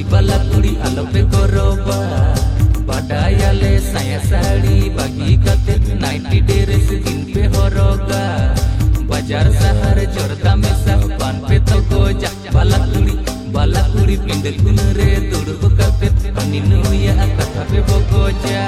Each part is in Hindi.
Balakuri alope koroba badayale saya sari bagi kate 90 days din pe horoga bajar sahar jorda mesa pan pe to goja balakuri pindel gunre dudu kape aninu ya kata pe bogoja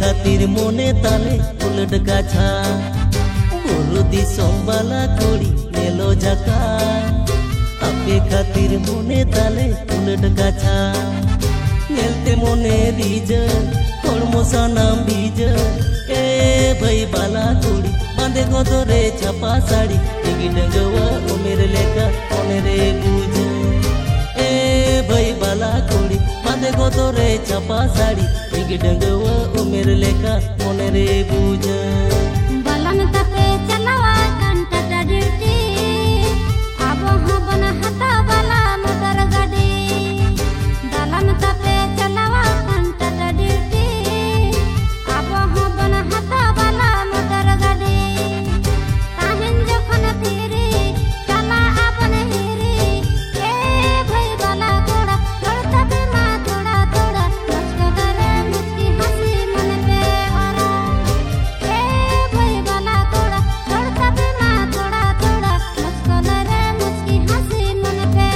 खातिर मोने ताले उलट गाछा बुरु दिसोम बाला कुड़ी नेलो जाका आपे खातिर मोने ताले उलट गाछा नेलते मोने दीज होड़मो सानाम बीज ए भाई बाला कुड़ी बांधे गोदरे छापा साड़ी एगी डंगवा उमेर लेका ओने रे बुझ ए भाई बाला कुड़ी बांधे गोदरे छापा साड़ी एगी डंगवा उमेर लेका ओने रे बुझ बलन तपे चलावा कंटा ड्यूटी अब हबन हता वाला मोटर गाड़ी बलन तपे चलावा कंटा ड्यूटी अब हबन हता वाला मोटर गाड़ी ताहिन जखन फिरी चला अपन हिरी ए भाई वाला थोड़ा लड़ता पे मां थोड़ा थोड़ा मुझको करे मुझकी हंसी मन पे और ए भाई वाला थोड़ा लड़ता पे मां थोड़ा थोड़ा मुझको करे मुझकी हंसी मन पे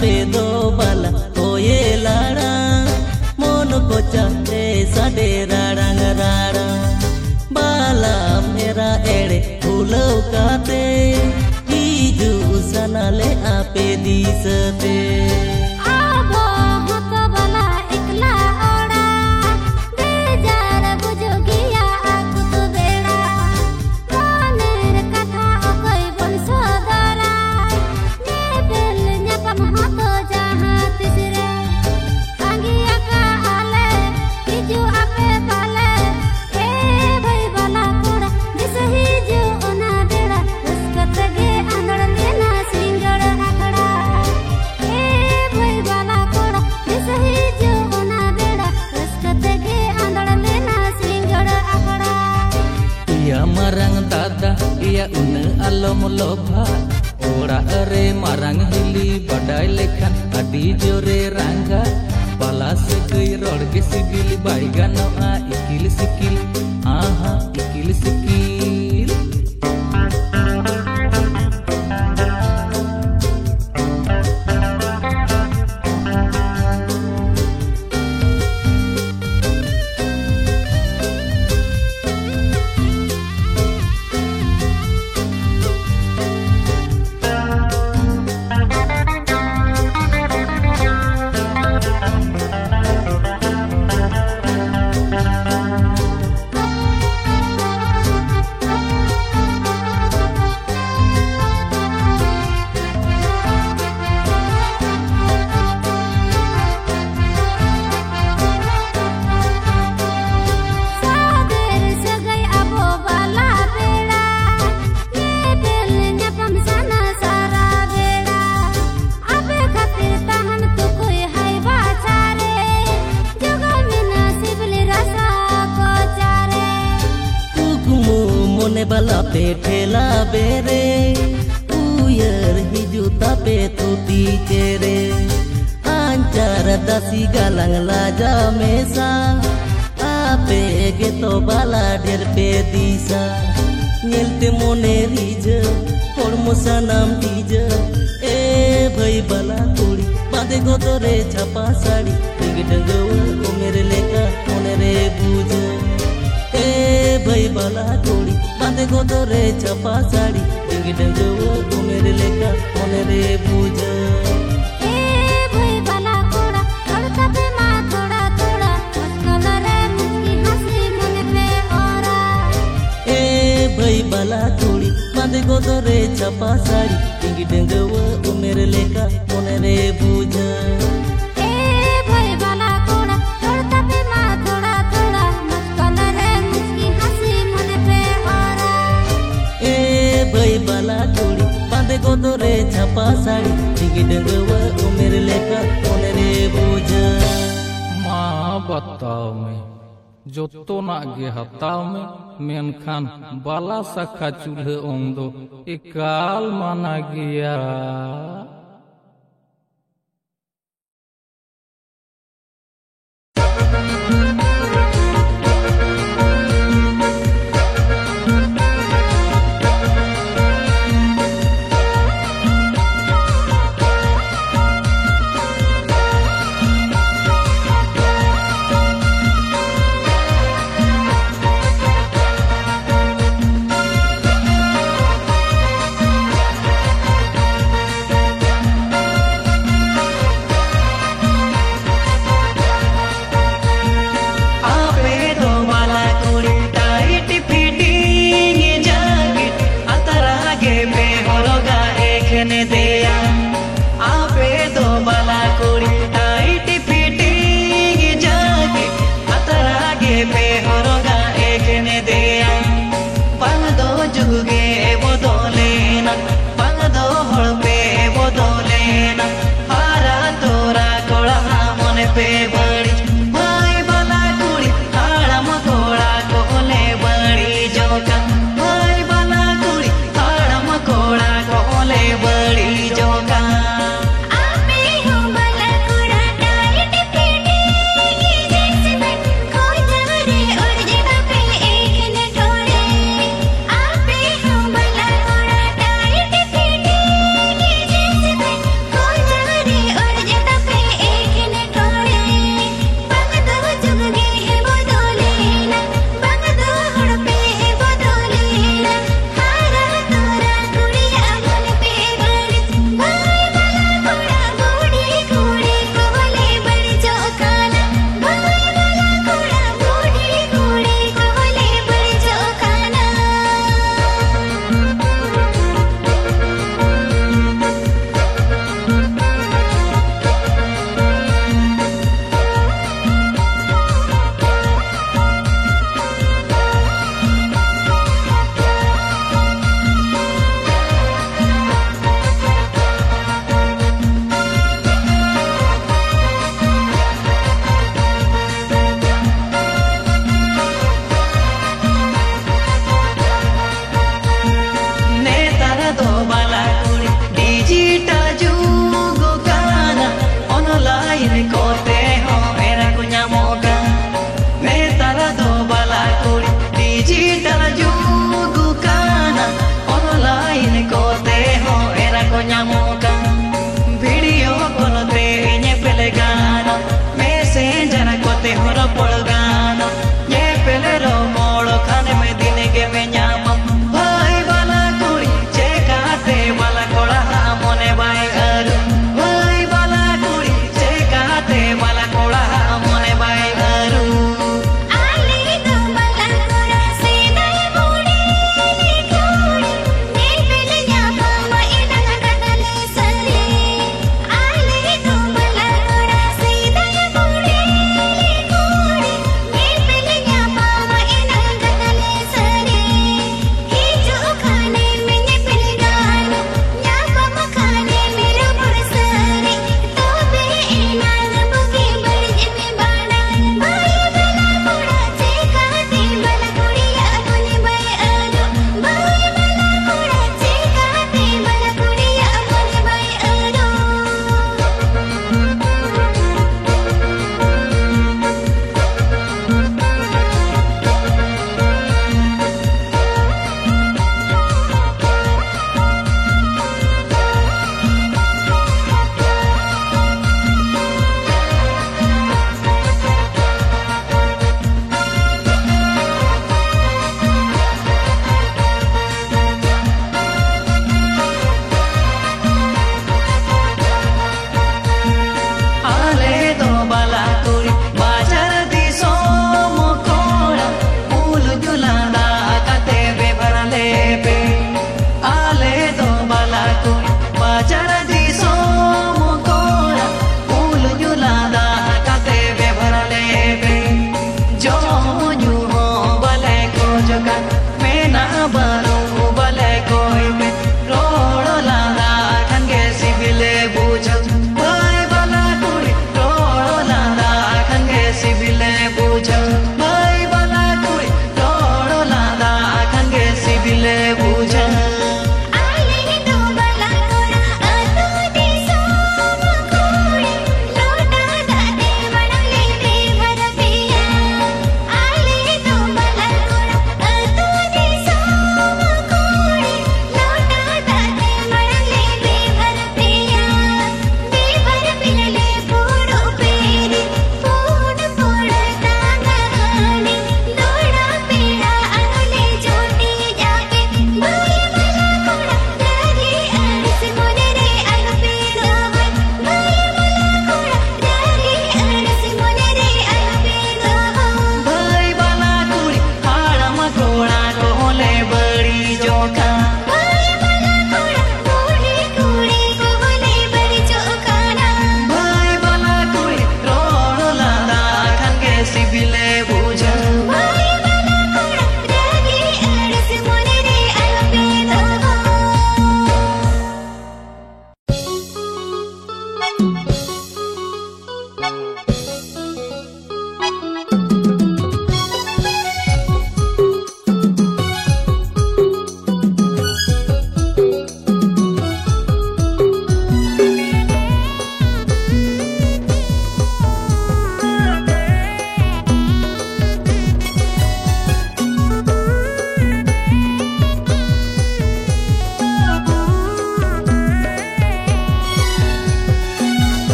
पे दो बाला कोये लाड़ा मोन को चाहते साडे राड़ा राड़ा बाला मेरा एड़े फूलो काते बीजू सनाले आपे दीसते आबो हतो बला एकला ओड़ा बेजार बुझोगिया आकु तो बेड़ा मोनेर कथा अकई बंसो दरा ने बेल न्यापम हतो जहां तिसरे अंगिया का आले हिजु आपे बाले ए भाई बला कोड़ा दिसही जो ओना बेड़ा रसकत गे आंगड़ लेना सिंगड़ आखड़ा ए भाई बला कोड़ा दिसही जो ओना बेड़ा रसकत गे आंगड़ लेना सिंगड़ आखड़ा Iya marang dada iya une alom lobha ora ere marang hili badai lekhan adi jore rangga pala segei rod ge sigil bai ganoa ikil sikil aha ikil sikil सादेर सगई अबो बाला बेड़ा ने बेल न्यापम सना सारा बेड़ा अबे खातिर तहन तो कोई है बाचारे जगह में नसीबली रसा को चारे कुकुमु मोने बाला पे ठेला बेरे उयर हिजु तापे तुती चेरे ancar dasi galang laja mesa ape geto bala der pedisa nyelte mone rija hormo sanam dija e bhai bala kuri bande godore chapa sadi egi dangawa umere leka mone re buja e bhai bala kuri bande godore chapa sadi egi dangawa umere leka mone re buja bala tuli bande godore chapa sari tinggi denggawa umere leka mone re buja sari टिंगी डंगवा उमेर लेका ओने बुझा मा बताओ में जोतो ना गे हताव में मेनखान बाला सखा चूल्हे ओंदो एकाल माना गया।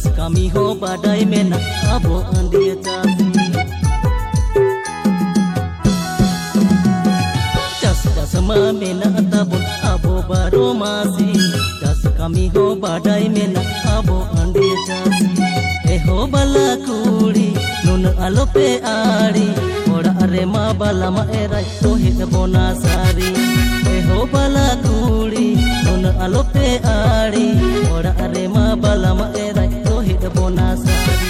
चास कमी हो बाडाई में ना अबो अंडिया चासी चास चास मा में ना तबुन अबो बारो मासी चास कमी हो बाडाई में ना अबो अंडिया चासी ए हो बला कुड़ी नुन आलो पे आड़ी ओड़ा अरे मा बाला मा एराई तो हित बोना सारी ए हो बला कुड़ी नुन आलो पे आड़ी ओड़ा अरे मा बाला मा एराई तो हित बोना सारी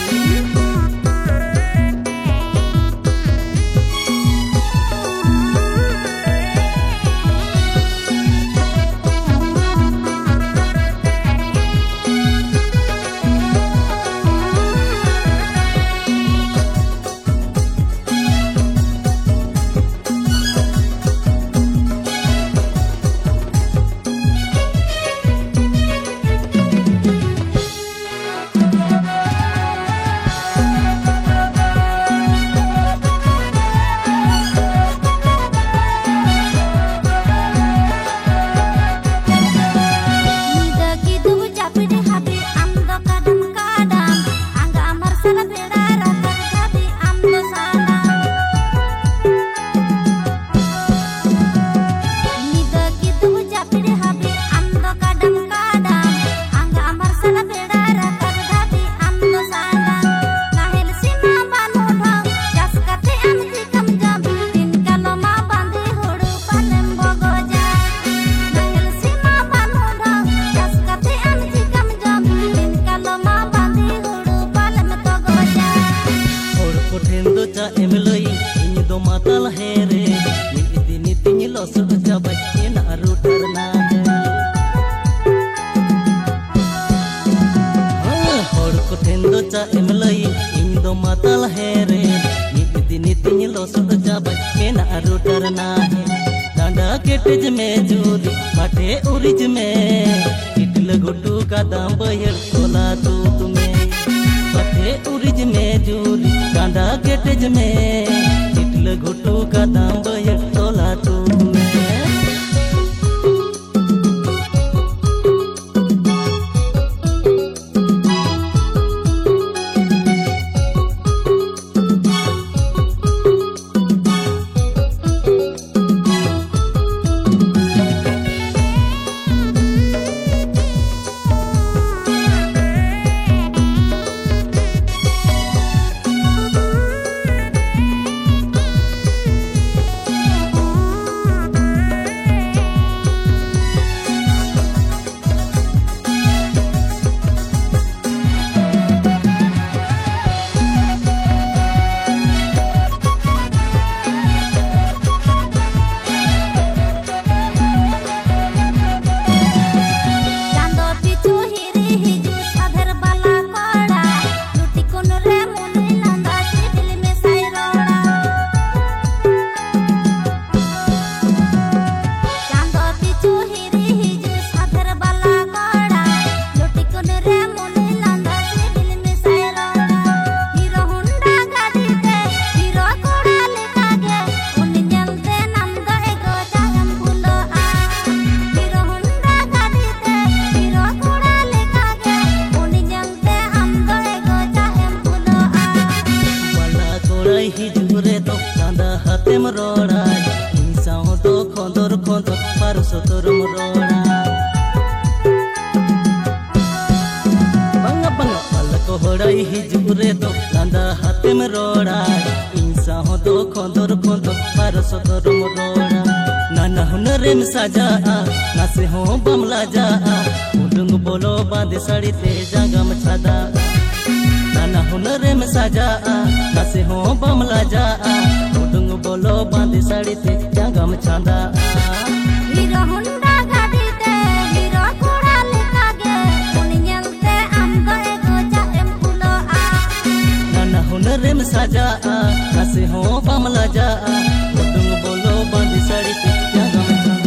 केटेज में जूद बाटे उरिज में इटल गुटू का दाम बहर तोला तू तुम्हें बाटे उरिज में जूद कांडा केटेज में इटल गुटू का दाम बहर तोला तू तुम्हें साजा नासे हो बमला जा उडुंग बोलो बांधे साड़ी ते जागम छादा नाना हुनरे में साजा नासे हो बमला जा उडुंग बोलो बांधे साड़ी ते जागम छादा हीरो हुंडा गाड़ी ते हीरो कोड़ा लेका गे उन ñelte am go ego ja em pulo a नाना हुनरे में साजा नासे हो बमला जा उडुंग बोलो बांधे साड़ी ते जागम छादा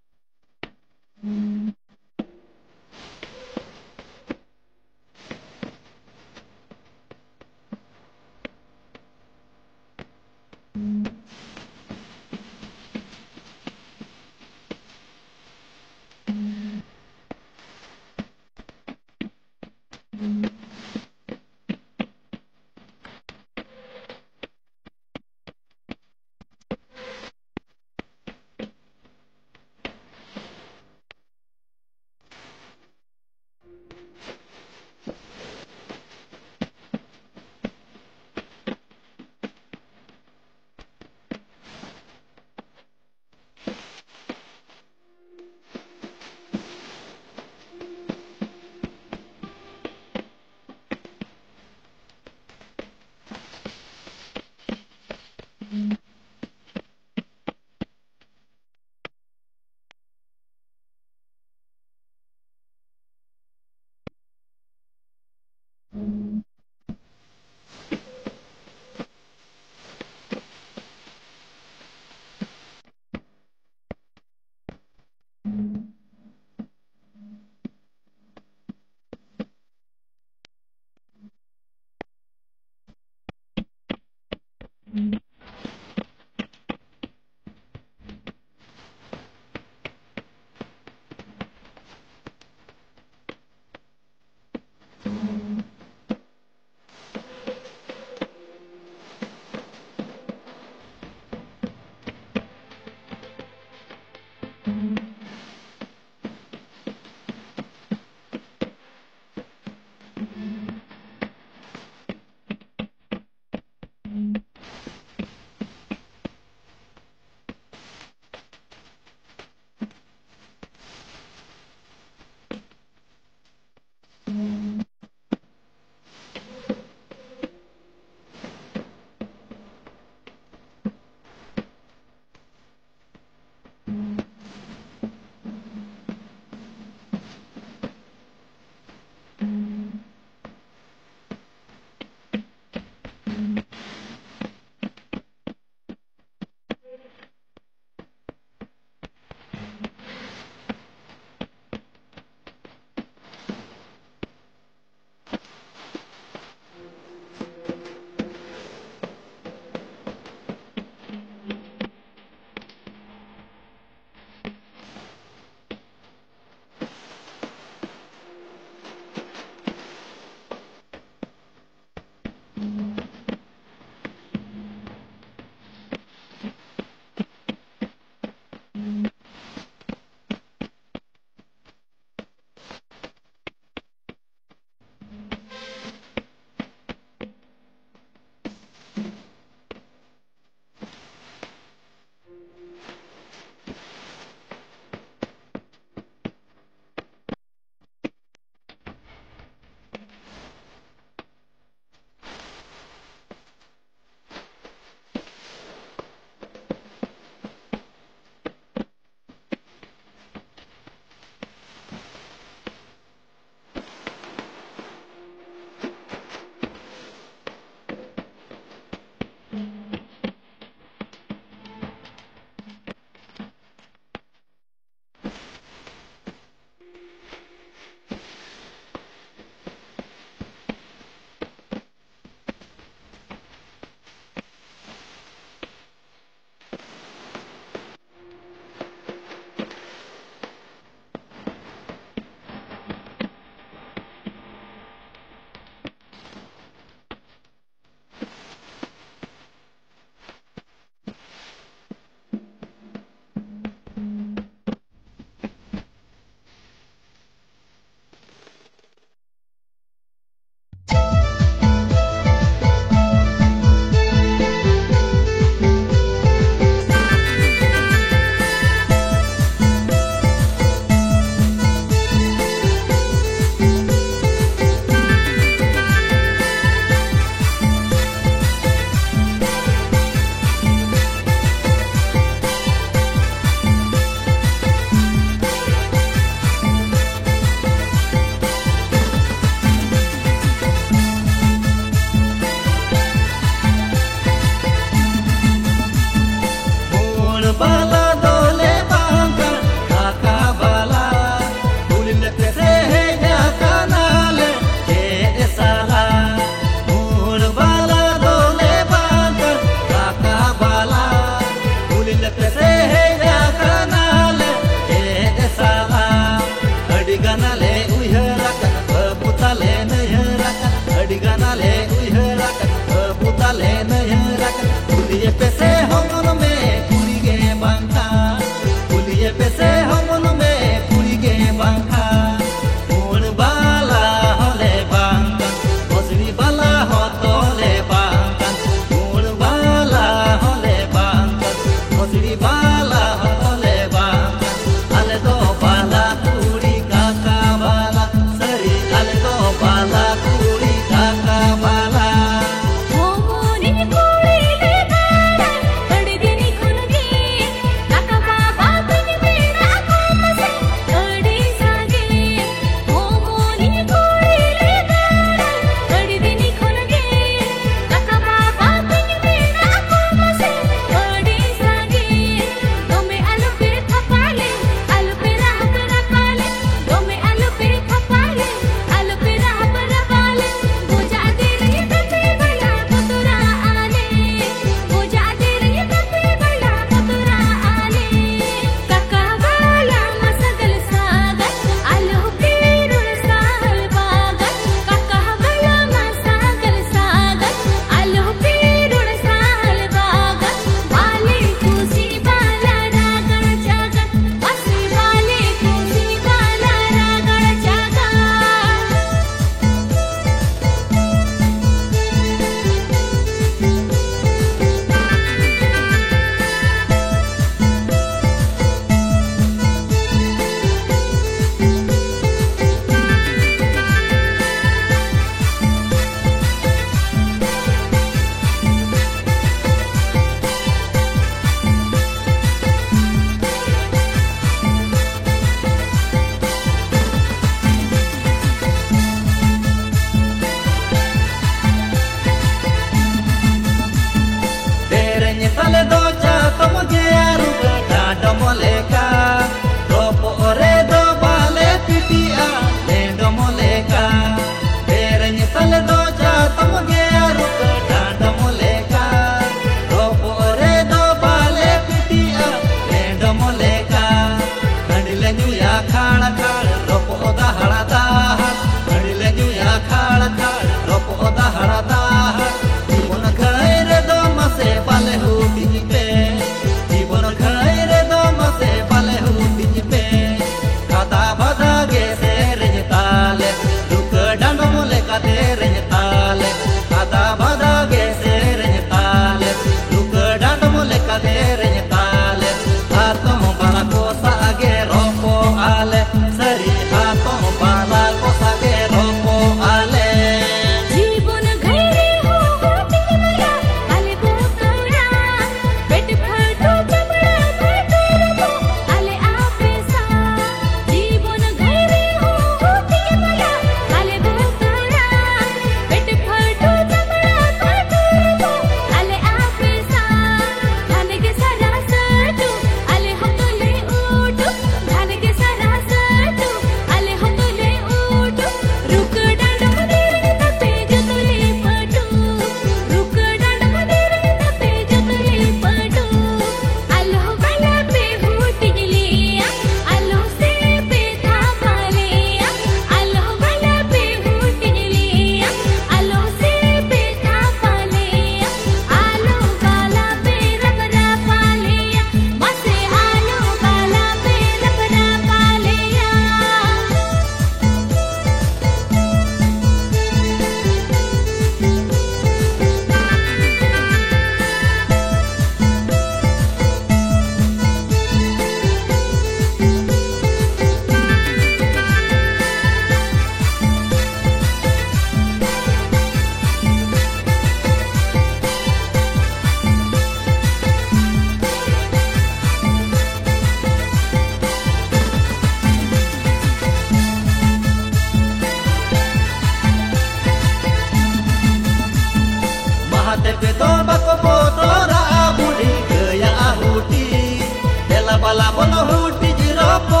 bala bono huti jiropo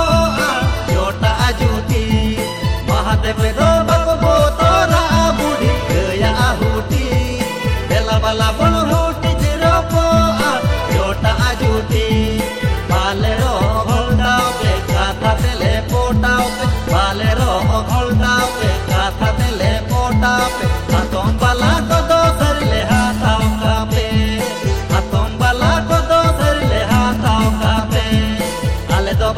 jota ajuti Mahadev roba ko botora budi gaya ahuti bela bala bono huti jiropo jota ajuti balero holdao pe katha tele potao pe balero holdao pe katha tele potao pe atom bala ko dosar le hatao ka pe atom bala ko dosar le hatao ka pe ale do